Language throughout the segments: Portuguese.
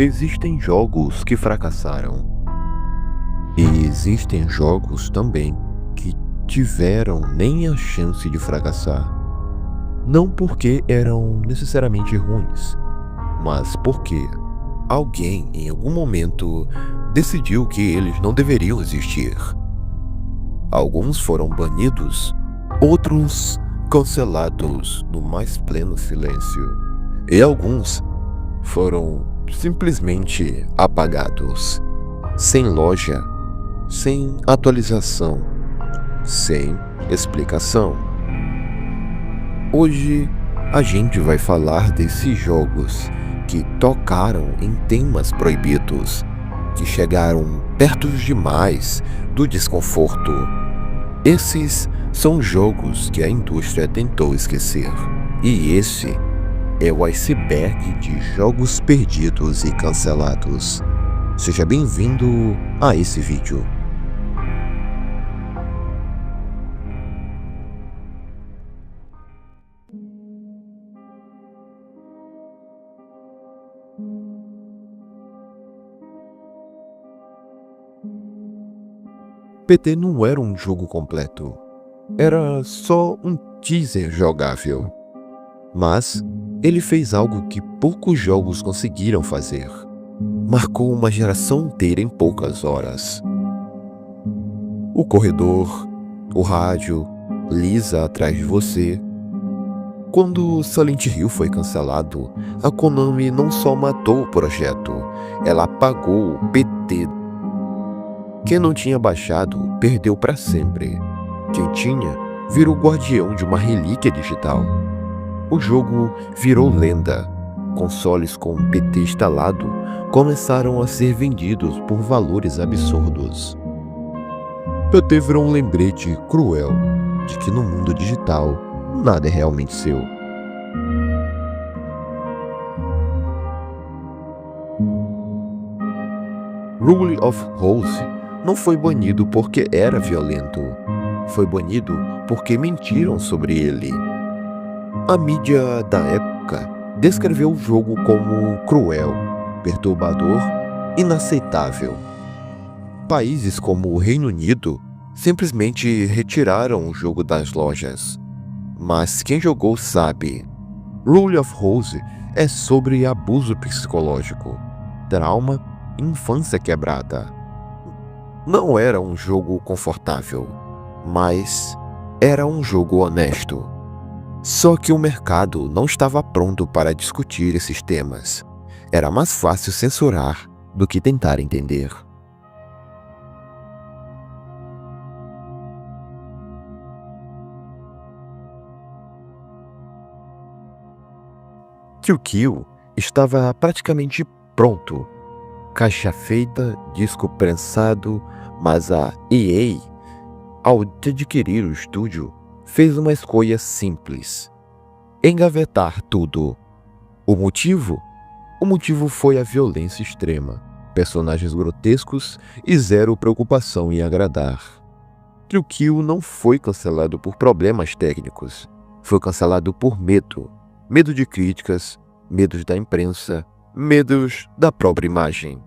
Existem jogos que fracassaram, e existem jogos também que tiveram nem a chance de fracassar. Não porque eram necessariamente ruins, mas porque alguém em algum momento decidiu que eles não deveriam existir. Alguns foram banidos, outros cancelados no mais pleno silêncio, e alguns foram simplesmente apagados, sem loja, sem atualização, sem explicação. Hoje a gente vai falar desses jogos que tocaram em temas proibidos, que chegaram perto demais do desconforto. Esses são jogos que a indústria tentou esquecer, e esse é o iceberg de jogos perdidos e cancelados. Seja bem-vindo a esse vídeo. PT não era um jogo completo, era só um teaser jogável. Mas ele fez algo que poucos jogos conseguiram fazer. Marcou uma geração inteira em poucas horas. O corredor, o rádio, Lisa atrás de você. Quando Silent Hill foi cancelado, a Konami não só matou o projeto, ela apagou o PT. Quem não tinha baixado, perdeu para sempre. Quem tinha, virou guardião de uma relíquia digital. O jogo virou lenda. Consoles com PT instalado começaram a ser vendidos por valores absurdos. PT virou um lembrete cruel de que no mundo digital nada é realmente seu. Rule of Rose não foi banido porque era violento. Foi banido porque mentiram sobre ele. A mídia da época descreveu o jogo como cruel, perturbador, inaceitável. Países como o Reino Unido simplesmente retiraram o jogo das lojas. Mas quem jogou sabe, Rule of Rose é sobre abuso psicológico, trauma e infância quebrada. Não era um jogo confortável, mas era um jogo honesto. Só que o mercado não estava pronto para discutir esses temas. Era mais fácil censurar do que tentar entender. Kill Kill estava praticamente pronto. Caixa feita, disco prensado, mas a EA, ao adquirir o estúdio, fez uma escolha simples: engavetar tudo. O motivo? O motivo foi a violência extrema, personagens grotescos e zero preocupação em agradar. Kill Kill não foi cancelado por problemas técnicos, foi cancelado por medo. Medo de críticas, medos da imprensa, medos da própria imagem.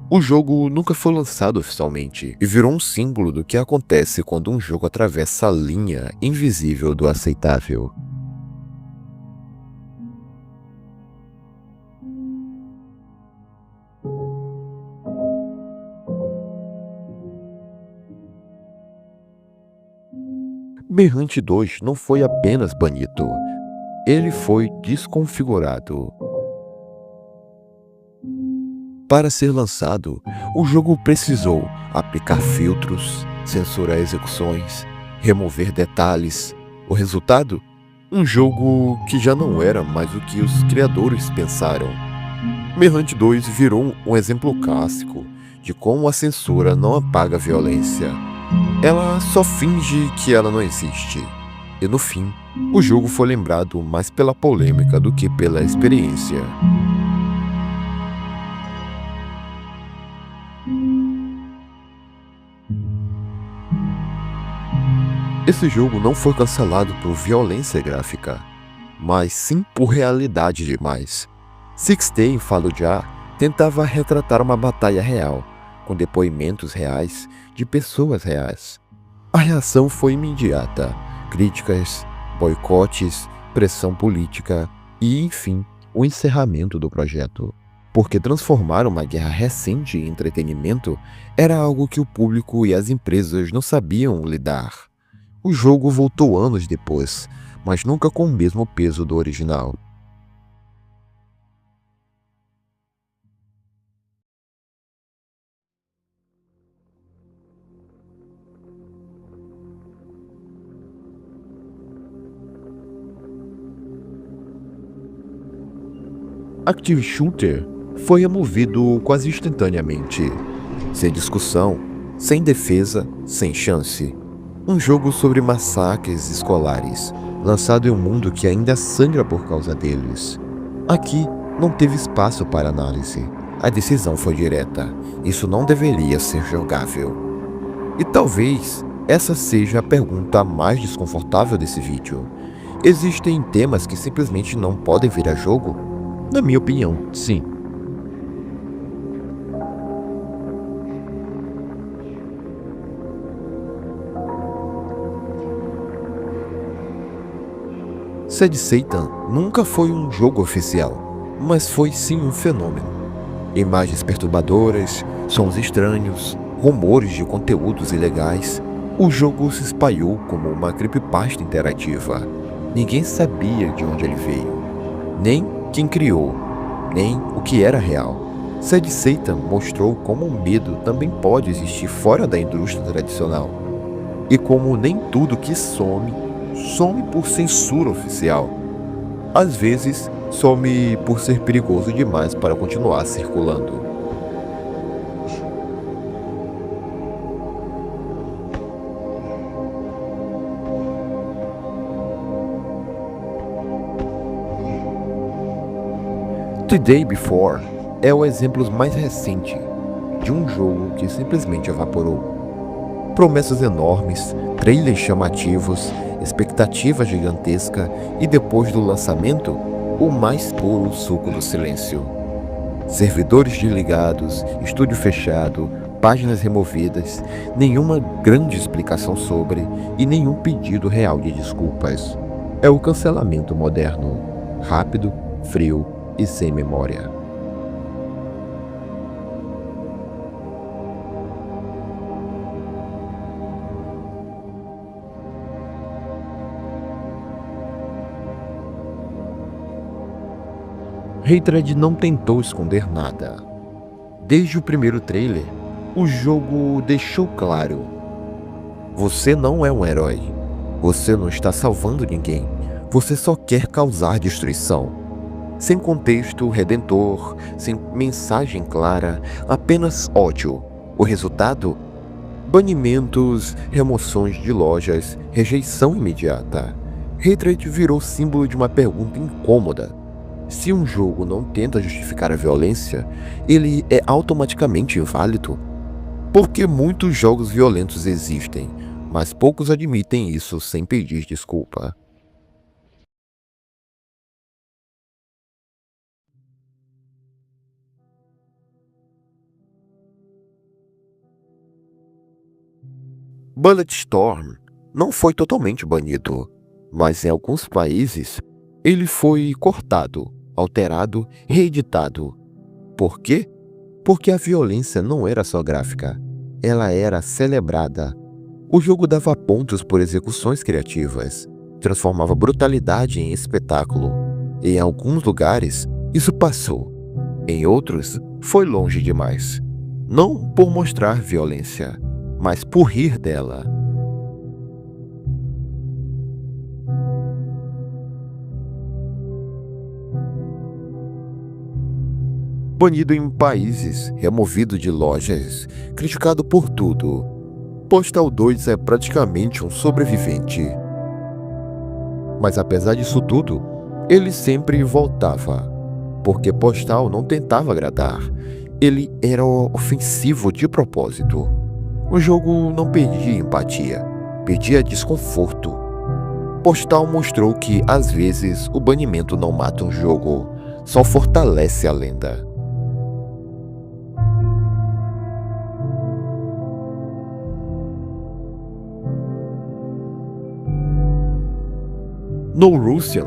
O jogo nunca foi lançado oficialmente e virou um símbolo do que acontece quando um jogo atravessa a linha invisível do aceitável. Berrante 2 não foi apenas banido, ele foi desconfigurado. Para ser lançado, o jogo precisou aplicar filtros, censurar execuções, remover detalhes. O resultado? Um jogo que já não era mais o que os criadores pensaram. Berrante 2 virou um exemplo clássico de como a censura não apaga a violência. Ela só finge que ela não existe. E no fim, o jogo foi lembrado mais pela polêmica do que pela experiência. Esse jogo não foi cancelado por violência gráfica, mas sim por realidade demais. Six Day em Fallujah Tentava retratar uma batalha real, com depoimentos reais de pessoas reais. A reação foi imediata: críticas, boicotes, pressão política e, enfim, o encerramento do projeto. Porque transformar uma guerra recente em entretenimento era algo que o público e as empresas não sabiam lidar. O jogo voltou anos depois, mas nunca com o mesmo peso do original. Active Shooter foi removido quase instantaneamente, sem discussão, sem defesa, sem chance. Um jogo sobre massacres escolares, lançado em um mundo que ainda sangra por causa deles. Aqui não teve espaço para análise. A decisão foi direta. Isso não deveria ser jogável. E talvez essa seja a pergunta mais desconfortável desse vídeo. Existem temas que simplesmente não podem virar jogo? Na minha opinião, sim. Sad Satan nunca foi um jogo oficial, mas foi sim um fenômeno. Imagens perturbadoras, sons estranhos, rumores de conteúdos ilegais. O jogo se espalhou como uma creepypasta interativa. Ninguém sabia de onde ele veio, nem quem criou, nem o que era real. Sad Satan mostrou como o medo também pode existir fora da indústria tradicional. E como nem tudo que some por censura oficial. Às vezes, some por ser perigoso demais para continuar circulando. The Day Before é o exemplo mais recente de um jogo que simplesmente evaporou. Promessas enormes, trailers chamativos, expectativa gigantesca e depois do lançamento, o mais puro suco do silêncio. Servidores desligados, estúdio fechado, páginas removidas, nenhuma grande explicação sobre e nenhum pedido real de desculpas. É o cancelamento moderno, rápido, frio e sem memória. Hatred não tentou esconder nada. Desde o primeiro trailer, o jogo deixou claro: você não é um herói. Você não está salvando ninguém. Você só quer causar destruição. Sem contexto redentor, sem mensagem clara, apenas ódio. O resultado? Banimentos, remoções de lojas, rejeição imediata. Hatred virou símbolo de uma pergunta incômoda. Se um jogo não tenta justificar a violência, ele é automaticamente inválido? Porque muitos jogos violentos existem, mas poucos admitem isso sem pedir desculpa. Bulletstorm não foi totalmente banido, mas em alguns países ele foi cortado, alterado, reeditado. Por quê? Porque a violência não era só gráfica, ela era celebrada. O jogo dava pontos por execuções criativas, transformava brutalidade em espetáculo. Em alguns lugares, isso passou. Em outros, foi longe demais. Não por mostrar violência, mas por rir dela. Banido em países, removido de lojas, criticado por tudo. Postal 2 é praticamente um sobrevivente. Mas apesar disso tudo, ele sempre voltava. Porque Postal não tentava agradar, ele era ofensivo de propósito. O jogo não pedia empatia, pedia desconforto. Postal mostrou que, às vezes, o banimento não mata um jogo, só fortalece a lenda. No Russian,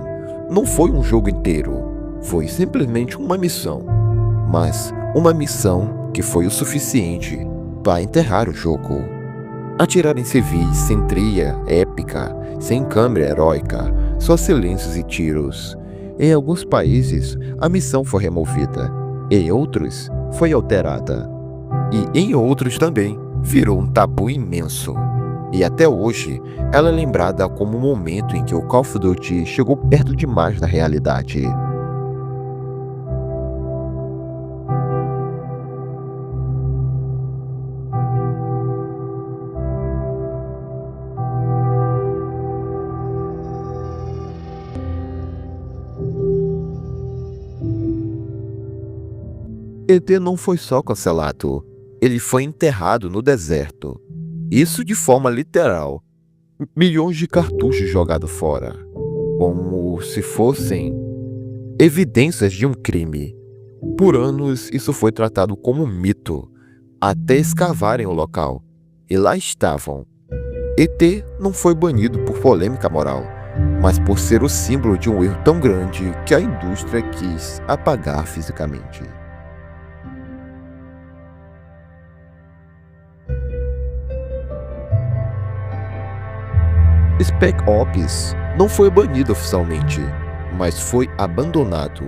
não foi um jogo inteiro, foi simplesmente uma missão, mas uma missão que foi o suficiente para enterrar o jogo. Atirar em civis sem trilha épica, sem câmera heróica, só silêncios e tiros. Em alguns países, a missão foi removida, em outros, foi alterada. E em outros também, virou um tabu imenso. E até hoje, ela é lembrada como o momento em que o Call of Duty chegou perto demais da realidade. ET não foi só cancelado, ele foi enterrado no deserto. Isso de forma literal. Milhões de cartuchos jogados fora, como se fossem evidências de um crime. Por anos, isso foi tratado como um mito, até escavarem o local. E lá estavam. ET não foi banido por polêmica moral, mas por ser o símbolo de um erro tão grande que a indústria quis apagar fisicamente. Spec Ops não foi banido oficialmente, mas foi abandonado,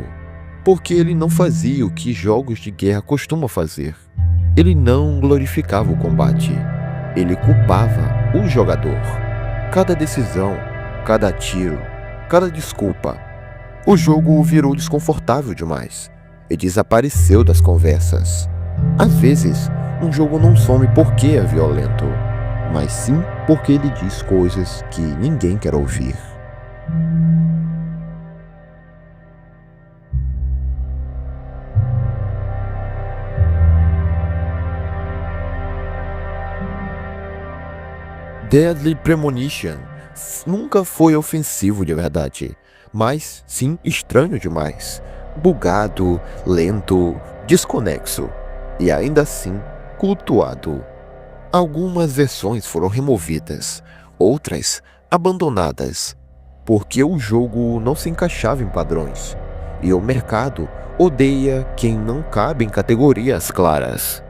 porque ele não fazia o que jogos de guerra costumam fazer. Ele não glorificava o combate, ele culpava o jogador. Cada decisão, cada tiro, cada desculpa. O jogo virou desconfortável demais e desapareceu das conversas. Às vezes, um jogo não some porque é violento, mas sim porque ele diz coisas que ninguém quer ouvir. Deadly Premonition nunca foi ofensivo de verdade, mas sim estranho demais, bugado, lento, desconexo e ainda assim cultuado. Algumas versões foram removidas, outras abandonadas, porque o jogo não se encaixava em padrões, e o mercado odeia quem não cabe em categorias claras.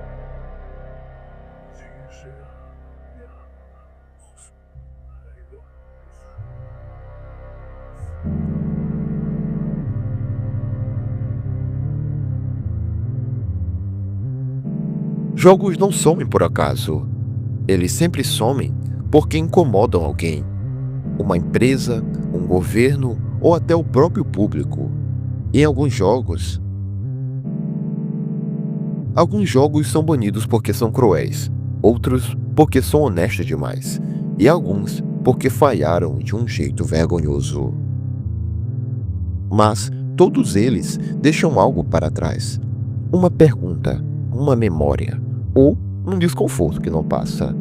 Jogos não somem por acaso, eles sempre somem porque incomodam alguém, uma empresa, um governo ou até o próprio público. Em alguns jogos são banidos porque são cruéis, outros porque são honestos demais, e alguns porque falharam de um jeito vergonhoso. Mas todos eles deixam algo para trás. Uma pergunta, uma memória, ou um desconforto que não passa.